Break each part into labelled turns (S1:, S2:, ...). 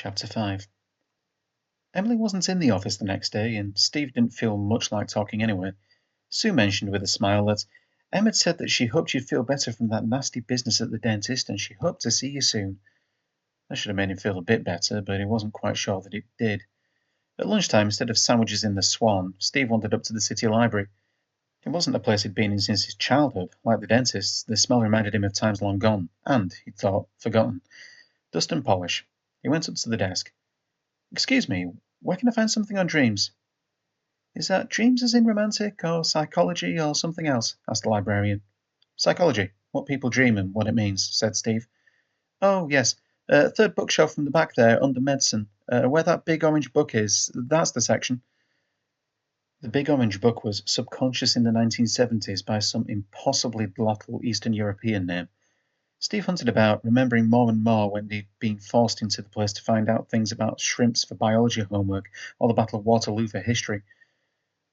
S1: Chapter 5. Emily wasn't in the office the next day, and Steve didn't feel much like talking anyway. Sue mentioned with a smile that Em had said that she hoped you'd feel better from that nasty business at the dentist, and she hoped to see you soon. That should have made him feel a bit better, but he wasn't quite sure that it did. At lunchtime, instead of sandwiches in the Swan, Steve wandered up to the city library. It wasn't a place he'd been in since his childhood. Like the dentist's, the smell reminded him of times long gone, and, he thought, forgotten. Dust and polish. He went up to the desk. "Excuse me, where can I find something on dreams?" "Is that dreams as in romantic, or psychology, or something else?" asked the librarian. "Psychology. What people dream and what it means," said Steve. "Oh, yes. Third bookshelf from the back there, under medicine. Where that big orange book is, that's the section." The big orange book was Subconscious in the 1970s by some impossibly glottal Eastern European name. Steve hunted about, remembering more and more when he'd been forced into the place to find out things about shrimps for biology homework or the Battle of Waterloo for history.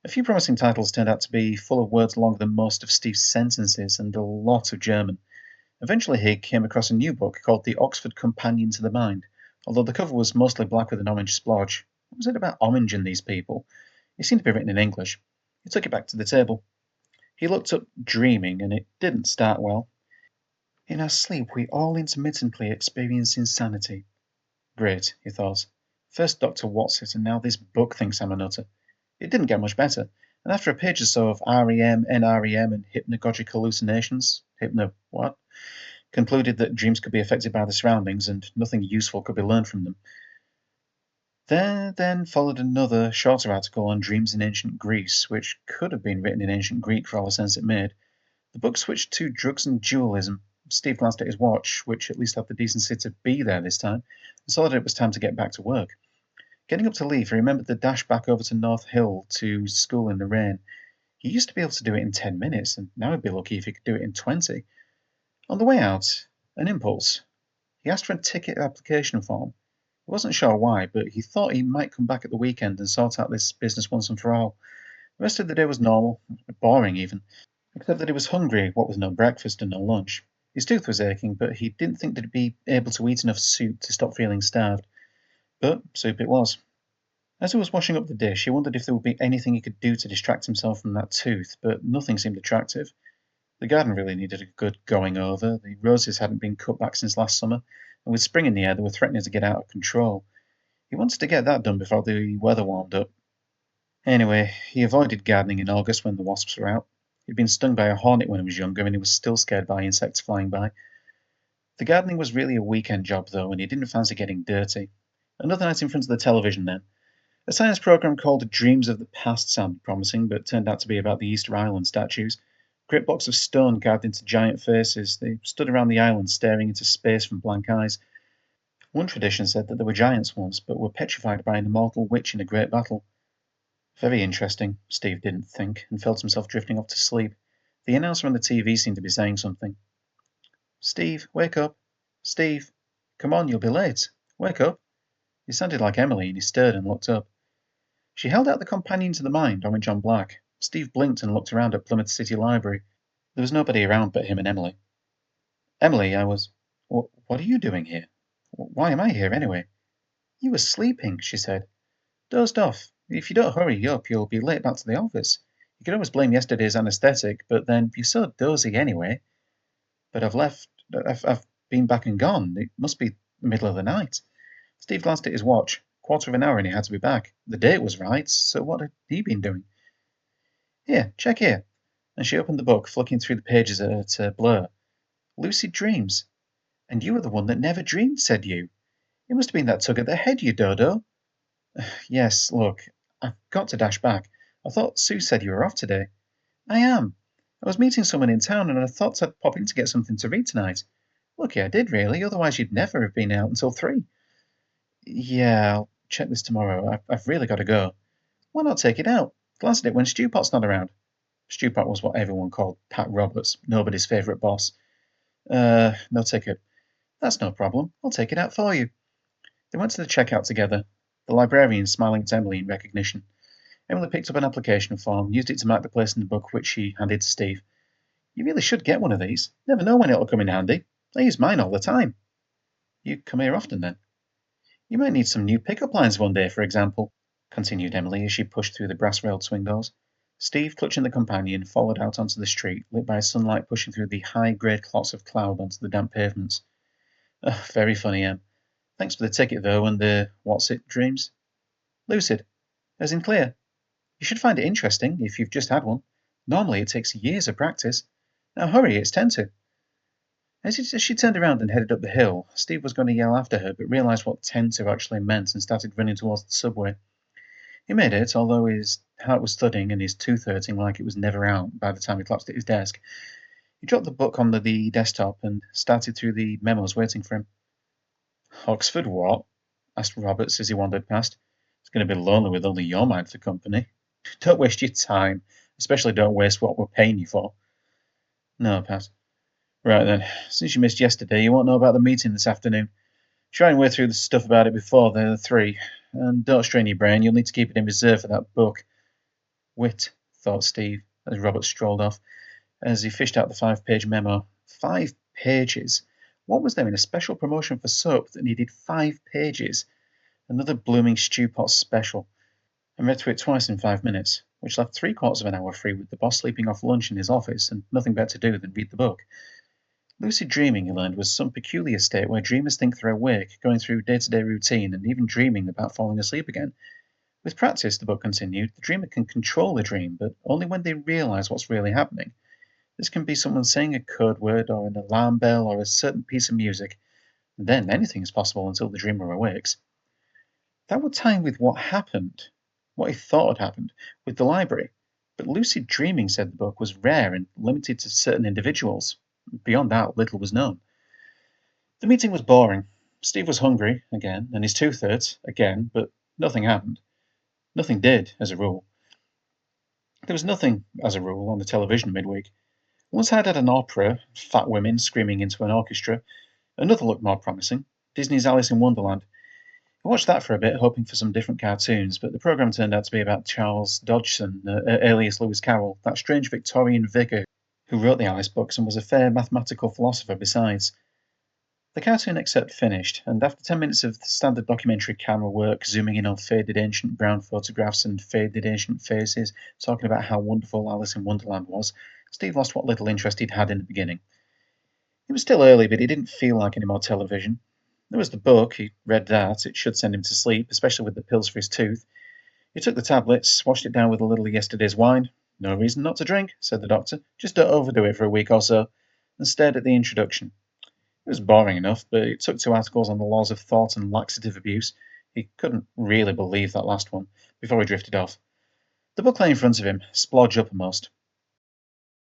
S1: A few promising titles turned out to be full of words longer than most of Steve's sentences and a lot of German. Eventually he came across a new book called The Oxford Companion to the Mind, although the cover was mostly black with an orange splodge. What was it about orange and these people? It seemed to be written in English. He took it back to the table. He looked up dreaming, and it didn't start well. "In our sleep we all intermittently experience insanity." Great, he thought. First Dr. Watson, and now this book thinks I'm a nutter. It didn't get much better, and after a page or so of REM, NREM, and hypnagogic hallucinations, what? Concluded that dreams could be affected by the surroundings, and nothing useful could be learned from them. Then followed another, shorter article on dreams in ancient Greece, which could have been written in ancient Greek for all the sense it made. The book switched to drugs and dualism. Steve glanced at his watch, which at least had the decency to be there this time, and saw that it was time to get back to work. Getting up to leave, he remembered the dash back over to North Hill to school in the rain. He used to be able to do it in 10 minutes, and now he'd be lucky if he could do it in 20. On the way out, an impulse. He asked for a ticket application form. He wasn't sure why, but he thought he might come back at the weekend and sort out this business once and for all. The rest of the day was normal, boring even, except that he was hungry, what with no breakfast and no lunch. His tooth was aching, but he didn't think that he'd be able to eat enough soup to stop feeling starved. But soup it was. As he was washing up the dish, he wondered if there would be anything he could do to distract himself from that tooth, but nothing seemed attractive. The garden really needed a good going over. The roses hadn't been cut back since last summer, and with spring in the air, they were threatening to get out of control. He wanted to get that done before the weather warmed up. Anyway, he avoided gardening in August when the wasps were out. He'd been stung by a hornet when he was younger, and he was still scared by insects flying by. The gardening was really a weekend job, though, and he didn't fancy getting dirty. Another night in front of the television, then. A science program called Dreams of the Past sounded promising, but turned out to be about the Easter Island statues. Great blocks of stone carved into giant faces. They stood around the island staring into space from blank eyes. One tradition said that there were giants once, but were petrified by an immortal witch in a great battle. Very interesting, Steve didn't think, and felt himself drifting off to sleep. The announcer on the TV seemed to be saying something. "Steve, wake up. Steve, come on, you'll be late. Wake up." He sounded like Emily, and he stirred and looked up. She held out the Companion to the Mind, orange on black. Steve blinked and looked around at Plymouth City Library. There was nobody around but him and Emily. "Emily, what are you doing here? Why am I here, anyway?" "You were sleeping," she said. "Dozed off. If you don't hurry up, you'll be late back to the office. You could always blame yesterday's anaesthetic, but then you're so dozy anyway." "But I've been back and gone. It must be the middle of the night." Steve glanced at his watch. Quarter of an hour and he had to be back. The date was right, so what had he been doing? "Here, check here." And she opened the book, flicking through the pages at a blur. "Lucid dreams. And you were the one that never dreamed," said you. "It must have been that tug at the head, you dodo." "Yes, look, I've got to dash back. I thought Sue said you were off today." "I am. I was meeting someone in town, and I thought I'd pop in to get something to read tonight. Lucky I did, really, otherwise you'd never have been out until 3. "Yeah, I'll check this tomorrow. I've really got to go." "Why not take it out? Glance at it when Stewpot's not around." Stewpot was what everyone called Pat Roberts, nobody's favourite boss. No ticket." "That's no problem. I'll take it out for you." They went to the checkout together, the librarian smiling at Emily in recognition. Emily picked up an application form, used it to mark the place in the book, which she handed to Steve. "You really should get one of these. Never know when it'll come in handy. I use mine all the time." "You come here often, then?" You might need some new pickup lines one day, for example, continued Emily as she pushed through the brass-railed swing doors. Steve, clutching the companion, followed out onto the street, lit by sunlight pushing through the high-grade clots of cloud onto the damp pavements. Very funny, Em. Thanks for the ticket, though, and the what's it dreams? Lucid, as in clear. You should find it interesting if you've just had one. Normally it takes years of practice. Now hurry, it's 10 to. As she turned around and headed up the hill, Steve was going to yell after her, but realised what 10 to actually meant and started running towards the subway. He made it, although his heart was thudding and his tooth hurting like it was never out by the time he collapsed at his desk. He dropped the book on the desktop and started through the memos waiting for him. Oxford what? Asked Roberts as he wandered past. It's going to be lonely with only your mind for company. Don't waste your time, especially don't waste what we're paying you for. No, Pat. Right then, since you missed yesterday, you won't know about the meeting this afternoon. Try and work through the stuff about it before the 3, and don't strain your brain, you'll need to keep it in reserve for that book. Wit, thought Steve, as Robert strolled off, as he fished out the 5-page memo. 5 pages? What was there in a special promotion for soap that needed 5 pages? Another blooming stew pot special. And read through it twice in 5 minutes, which left 3/4 of an hour free with the boss sleeping off lunch in his office and nothing better to do than read the book. Lucid dreaming, he learned, was some peculiar state where dreamers think they're awake, going through day-to-day routine, and even dreaming about falling asleep again. With practice, the book continued, the dreamer can control the dream, but only when they realise what's really happening. This can be someone saying a code word, or an alarm bell, or a certain piece of music. Then anything is possible until the dreamer awakes. That would tie in with what happened, what he thought had happened, with the library. But lucid dreaming, said the book, was rare and limited to certain individuals. Beyond that, little was known. The meeting was boring. Steve was hungry, again, and his tooth hurt, again, but nothing happened. Nothing did, as a rule. There was nothing, as a rule, on the television midweek. Once had an opera, fat women screaming into an orchestra. Another looked more promising, Disney's Alice in Wonderland. I watched that for a bit, hoping for some different cartoons, but the programme turned out to be about Charles Dodgson, alias Lewis Carroll, that strange Victorian vicar who wrote the Alice books and was a fair mathematical philosopher besides. The cartoon excerpt finished, and after 10 minutes of standard documentary camera work, zooming in on faded ancient brown photographs and faded ancient faces, talking about how wonderful Alice in Wonderland was, Steve lost what little interest he'd had in the beginning. It was still early, but he didn't feel like any more television. There was the book, he read that, it should send him to sleep, especially with the pills for his tooth. He took the tablets, washed it down with a little of yesterday's wine. No reason not to drink, said the doctor, just don't overdo it for a week or so, and stared at the introduction. It was boring enough, but it took 2 articles on the laws of thought and laxative abuse. He couldn't really believe that last one, before he drifted off. The book lay in front of him, splodge uppermost.